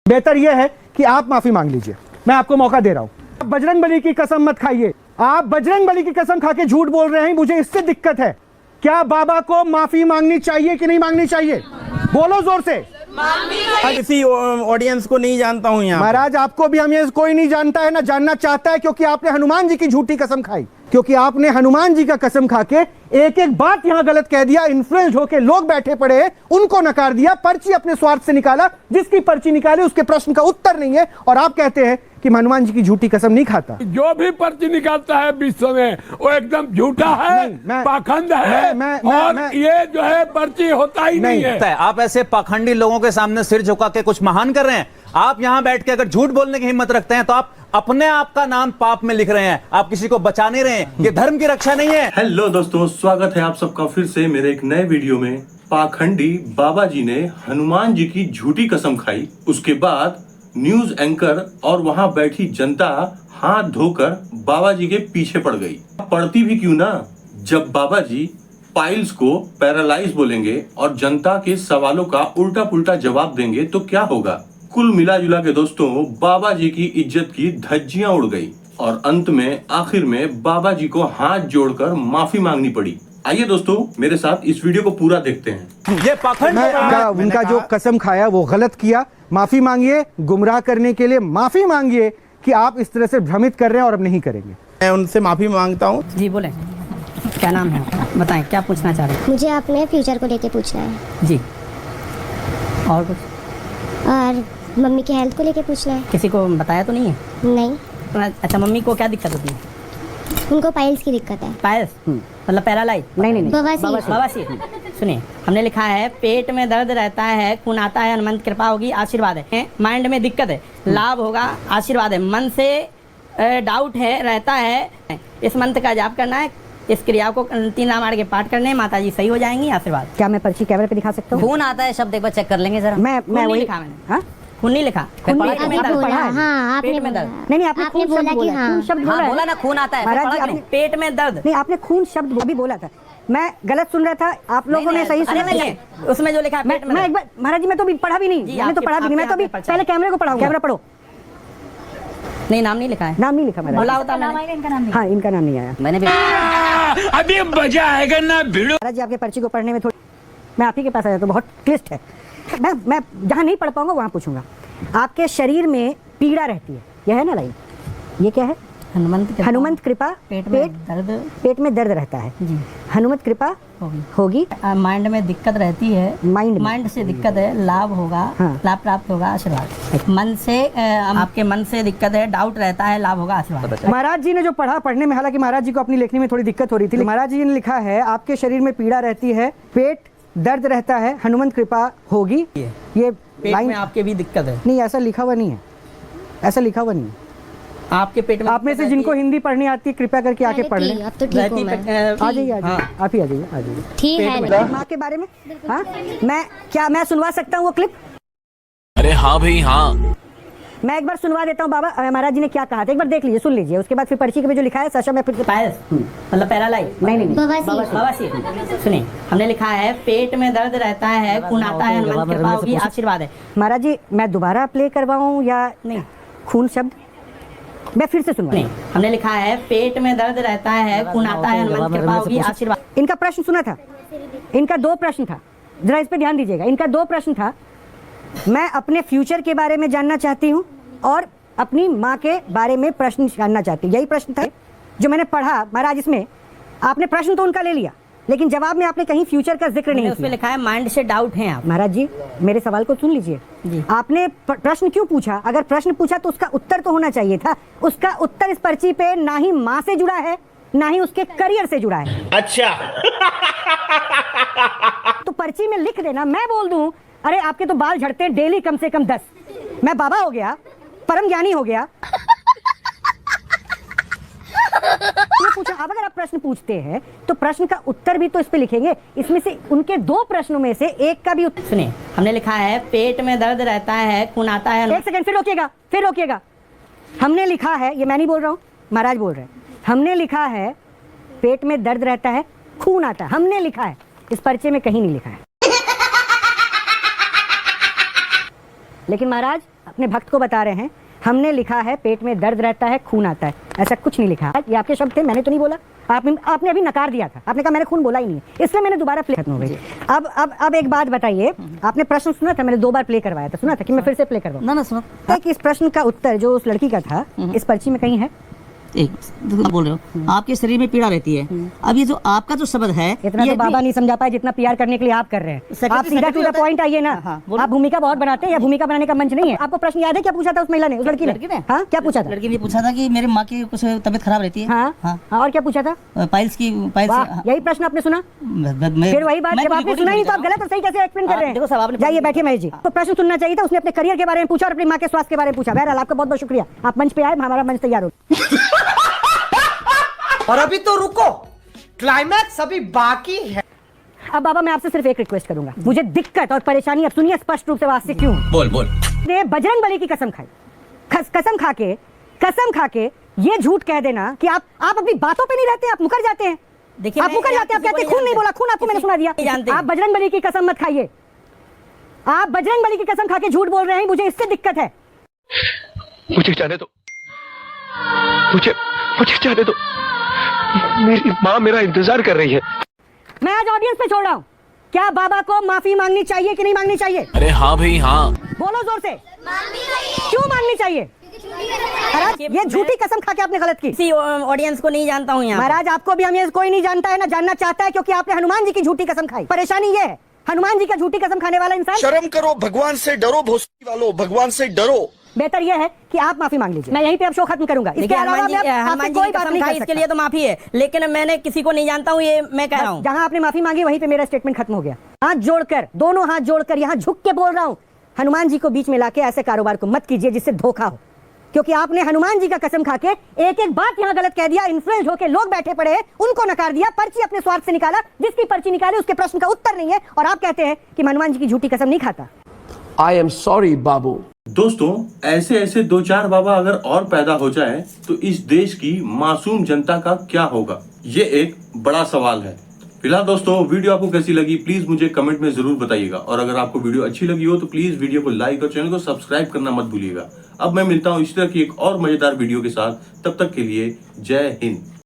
बेहतर यह है कि आप माफी मांग लीजिए, मैं आपको मौका दे रहा हूं। आप बजरंगबली की कसम मत खाइए, आप बजरंगबली की कसम खा के झूठ बोल रहे हैं, मुझे इससे दिक्कत है। क्या बाबा को माफी मांगनी चाहिए कि नहीं मांगनी चाहिए? बोलो जोर से। किसी ऑडियंस को नहीं जानता हूं यहाँ। महाराज आपको भी हम ये कोई नहीं जानता है ना जानना चाहता है, क्योंकि आपने हनुमान जी की झूठी कसम खाई, क्योंकि आपने हनुमान जी का कसम खा के एक एक बात यहां गलत कह दिया। इन्फ्लुएंस होके लोग बैठे पड़े, उनको नकार दिया, पर्ची अपने स्वार्थ से निकाला। जिसकी पर्ची निकाली उसके प्रश्न का उत्तर नहीं है, और आप कहते हैं कि मैं हनुमान जी की झूठी कसम नहीं खाता। जो भी पर्ची निकालता है विश्व में वो एकदम झूठा है, पाखंड है, और ये जो है पर्ची होता ही नहीं है। आप ऐसे पाखंडी लोगों के सामने सिर झुका के कुछ महान कर रहे हैं। आप यहां बैठ के अगर झूठ बोलने की हिम्मत रखते हैं तो आप अपने आप का नाम पाप में लिख रहे हैं, आप किसी को बचा नहीं रहे हैं। ये धर्म की रक्षा नहीं है। हेलो दोस्तों, स्वागत है आप सबका फिर से मेरे एक नए वीडियो में। पाखंडी बाबा जी ने हनुमान जी की झूठी कसम खाई, उसके बाद न्यूज एंकर और वहां बैठी जनता हाथ धोकर बाबा जी के पीछे पड़ गई। पड़ती भी क्यों ना, जब बाबा जी पाइल्स को पैरालाइज बोलेंगे और जनता के सवालों का उल्टा पुल्टा जवाब देंगे तो क्या होगा। कुल मिला जुला के दोस्तों, बाबा जी की इज्जत की धज्जियां उड़ गई और अंत में आखिर में बाबा जी को हाथ जोड़कर माफी मांगनी पड़ी। आइए दोस्तों, मेरे साथ इस वीडियो को पूरा देखते हैं। ये पाखंड उनका जो कसम खाया वो गलत किया, माफी मांगिए। गुमराह करने के लिए माफी मांगिए कि आप इस तरह से भ्रमित कर रहे हैं और अब नहीं करेंगे। मैं उनसे माफी मांगता हूँ। जी बोले, क्या नाम है आपका? बताएं, क्या पूछना चाह रहे हैं? मुझे अपने फ्यूचर को लेके पूछना है जी। और कुछ? और मम्मी की हेल्थ को लेके पूछना है। किसी को बताया तो नहीं है? नहीं। अच्छा, मम्मी को क्या दिक्कत होती है? उनको पाइल्स की दिक्कत है। पायल्स मतलब पैरालाइज? नहीं, बवासीर। सुनिए, हमने लिखा है पेट में दर्द रहता है, खून आता है, हनुमंत कृपा होगी, आशीर्वाद है। माइंड में दिक्कत है, लाभ होगा, आशीर्वाद है। मन से डाउट है, रहता है। इस मंत्र का जाप करना है, इस क्रिया को 3 रामायण के पाठ करने, माता जी सही हो जाएंगी, आशीर्वाद। क्या मैं पर्ची कैमरे पे दिखा सकता हूँ? खून आता है शब्द एक बार चेक कर लेंगे जरा। मैं वही लिखा मैंने। हाँ? खून नहीं लिखा, आपने बोला, हाँ आपने बोला। नहीं, आपने खून बोला शब्द कि बोला। हाँ। खून शब्द बोला बोला ना, खून आता है। महाराज जी, आपने पेट में दर्द नहीं, आपने खून शब्द वो भी बोला था। मैं गलत सुन रहा था, आप लोगों ने सही सुना। उसमें जो लिखा है पेट में। मैं एक बार महाराज जी, मैं तो पढ़ा भी नहीं, मैंने तो पढ़ा भी नहीं। मैं तो अभी पहले कैमरे को पढ़ाऊंगा। कैमरा पढ़ो। नहीं, नाम नहीं लिखा है। नाम नहीं लिखा मैंने। बोला होता मैंने। हाँ, इनका नाम नहीं आया। मैंने भी। अभी मजा आएगा ना भिड़ो। महाराज जी, आपके पर्ची को पढ़ने में थोड़ी मैं आप ही के पास आया तो बहुत क्लिष्ट है। मैं जहाँ नहीं पढ़ पाऊंगा वहाँ पूछूंगा। आपके शरीर में पीड़ा रहती है, यह है ना लाइन? ये क्या है? हनुमंत कृपा। पेट में दर्द रहता है जी। हनुमत कृपा होगी। माइंड में दिक्कत रहती है, माइंड से दिक्कत है, लाभ होगा, हाँ। लाभ प्राप्त होगा, आशीर्वाद। मन से आपके मन से दिक्कत है, डाउट रहता है, लाभ होगा, आशीर्वाद। महाराज जी ने जो पढ़ने में, हालांकि महाराज जी को अपनी लेखनी में थोड़ी दिक्कत हो रही थी। महाराज जी ने लिखा है आपके शरीर में पीड़ा रहती है, पेट दर्द रहता है, हनुमंत कृपा होगी। ये पेट में आपके भी दिक्कत है? नहीं, ऐसा लिखा हुआ नहीं है, ऐसा लिखा हुआ नहीं है। आपके पेट में? आप में से जिनको हिंदी पढ़नी आती है कृपया करके आके पढ़ लें। अब तो ठीक हूँ मैं। आ जाइए, आप ही आ जाइए। ठीक है। माँ के बारे में हाँ, मैं सुनवा सकता हूँ वो क्लिप? अरे हाँ भाई हाँ, मैं एक बार सुनवा देता हूँ। बाबा महाराज जी ने क्या कहा था, एक बार देख लीजिए, सुन लीजिए। उसके बाद फिर पर्ची के जो लिखा है सशा में फिर मतलब पैरालाइज? नहीं, बवासीर। सुनिए, हमने लिखा है पेट में दर्द रहता है, खून आता है, हनुमंत कृपा होगी, आशीर्वाद है। महाराज जी, मैं दोबारा प्ले करवाऊँ या नहीं? खून शब्द मैं फिर से सुनवा। नहीं, हमने लिखा है पेट में दर्द रहता है, खून आता है, हनुमंत कृपा होगी, आशीर्वाद। इनका प्रश्न सुना था, इनका 2 प्रश्न था, जरा इस पे ध्यान दीजिएगा। इनका 2 प्रश्न था। मैं अपने फ्यूचर के बारे में जानना चाहती हूँ और अपनी माँ के बारे में प्रश्न जानना चाहती हूँ। यही प्रश्न था जो मैंने पढ़ा। महाराज, इसमें आपने प्रश्न तो उनका ले लिया, लेकिन जवाब में आपने कहीं फ्यूचर का जिक्र नहीं किया। उसमें लिखा है माइंड से डाउट है आप। महाराज जी, मेरे सवाल को सुन लीजिए। आपने प्रश्न क्यों पूछा? अगर प्रश्न पूछा तो उसका उत्तर तो होना चाहिए था। उसका उत्तर इस पर्ची पे ना ही माँ से जुड़ा है, ना ही उसके करियर से जुड़ा है। अच्छा। तो पर्ची में लिख देना, मैं बोल दूं अरे आपके तो बाल झड़ते हैं डेली कम से कम 10, मैं बाबा हो गया, परम ज्ञानी हो गया। पूछा। अब अगर आप प्रश्न पूछते हैं तो प्रश्न का उत्तर भी तो इस पे लिखेंगे। इसमें से उनके 2 प्रश्नों में से एक का भी उत्तर। सुनिए, हमने लिखा है पेट में दर्द रहता है, खून आता है। एक सेकंड, फिर रोकिएगा। हमने लिखा है, ये मैं नहीं बोल रहा हूँ, महाराज बोल रहे हैं। हमने लिखा है पेट में दर्द रहता है, खून आता है। हमने लिखा है, इस पर्चे में कहीं नहीं लिखा है। लेकिन महाराज अपने भक्त को बता रहे हैं हमने लिखा है पेट में दर्द रहता है खून आता है, ऐसा कुछ नहीं लिखा। ये आपके शब्द थे, मैंने तो नहीं बोला। आपने अभी नकार दिया था, आपने कहा मैंने खून बोला ही नहीं, इसलिए मैंने दोबारा प्ले खत्म हो गई। अब एक बात बताइए, आपने प्रश्न सुना था, मैंने 2 बार प्ले करवाया था, सुना था कि मैं फिर से प्ले करवाऊं? ना सुनो कि इस प्रश्न का उत्तर जो उस लड़की का था इस पर्ची में कहीं है? एक बोल रहे हो आपके शरीर में पीड़ा रहती है। अब ये जो आपका जो शब्द है इतना तो बाबा नहीं समझा पाए जितना पीआर करने के लिए आप कर रहे हैं। आप सीधा टू द पॉइंट आइए ना। आप भूमिका बहुत बनाते हैं, या भूमिका बनाने का मंच नहीं है। आपको प्रश्न याद है क्या पूछा था उस महिला ने, उस लड़की ने? हाँ, क्या पूछा था? लड़की ने पूछा था कि मेरे माँ की कुछ तबीयत खराब रहती है। हाँ, और क्या पूछा था? पाइल्स की यही प्रश्न आपने सुना? फिर वही बात, जब आपने सुना नहीं तो आप गलत और सही कैसे एक्सप्लेन कर रहे हैं? देखो साहब, आपने जाइए बैठिए महेश जी। तो प्रश्न सुनना चाहिए था, उसने अपने करियर के बारे में पूछा और अपनी माँ के स्वास्थ्य के बारे में पूछा। बहरहाल आपका बहुत बहुत शुक्रिया, आप मंच पे आए, हमारा मंच तैयार हो। और अभी तो रुको, क्लाइमैक्स अभी बाकी है। अब बाबा मैं आपसे सिर्फ एक रिक्वेस्ट करूंगा, मुझे दिक्कत और परेशानी अब सुनिए स्पष्ट रूप से वास्ते क्यों। बोल ने बजरंग बली की कसम खाई, कसम खा के ये झूठ कह देना कि आप अपनी बातों पे नहीं रहते, आप मुकर जाते हैं। देखिए आप मुकर जाते हैं, आप कहते हैं खून नहीं बोला, खून आपको मैंने सुना दिया। आप बजरंग बली की कसम मत खाइए, आप बजरंग बली की कसम खा के झूठ बोल रहे हैं, मुझे इससे दिक्कत है। मुझे जाने दो, मुझे जाने दो, मेरी माँ मेरा इंतजार कर रही है। मैं आज ऑडियंस पे छोड़ रहा हूँ, क्या बाबा को माफी मांगनी चाहिए कि नहीं मांगनी चाहिए? अरे हाँ भाई हाँ, बोलो जोर से, क्यों मांगनी चाहिए? महाराज ये झूठी कसम खा के आपने गलत की। किसी ऑडियंस को नहीं जानता हूँ यहाँ। महाराज आपको भी हम ये कोई नहीं जानता है ना जानना चाहता है, क्योंकि आपने हनुमान जी की झूठी कसम खाई। परेशानी ये है, हनुमान जी का झूठी कसम खाने वाला इंसान। शर्म करो, भगवान से डरो, भोसड़ी वालों, भगवान से डरो। बेहतर यह है कि आप माफी मांग लीजिए, मैं यहीं पे अब शो खत्म करूंगा। इसके अलावा हनुमान जी की कसम खाई, इसके लिए तो माफी है, लेकिन मैंने किसी को नहीं जानता हूँ, ये मैं कह रहा हूँ। जहाँ आपने माफी मांगी वहीं पे मेरा स्टेटमेंट खत्म हो गया। हाथ जोड़कर, दोनों हाथ जोड़कर यहाँ झुक के बोल रहा हूँ, हनुमान जी को बीच में लाके ऐसे कारोबार को मत कीजिए जिससे धोखा हो, क्योंकि आपने हनुमान जी का कसम खा के एक एक बात यहाँ गलत कह दिया। इन्फ्लुएंस होकर लोग बैठे पड़े हैं, उनको नकार दिया, पर्ची अपने स्वार्थ से निकाला, जिसकी पर्ची निकाली उसके प्रश्न का उत्तर नहीं है, और आप कहते हैं कि मैं हनुमान जी की झूठी कसम नहीं खाता। आई एम सॉरी बाबू। दोस्तों, ऐसे 2-4 बाबा अगर और पैदा हो जाए तो इस देश की मासूम जनता का क्या होगा, ये एक बड़ा सवाल है। फिलहाल दोस्तों, वीडियो आपको कैसी लगी प्लीज मुझे कमेंट में जरूर बताइएगा, और अगर आपको वीडियो अच्छी लगी हो तो प्लीज वीडियो को लाइक और चैनल को सब्सक्राइब करना मत भूलिएगा। अब मैं मिलता हूं इसी तरह की एक और मजेदार वीडियो के साथ, तब तक के लिए जय हिंद।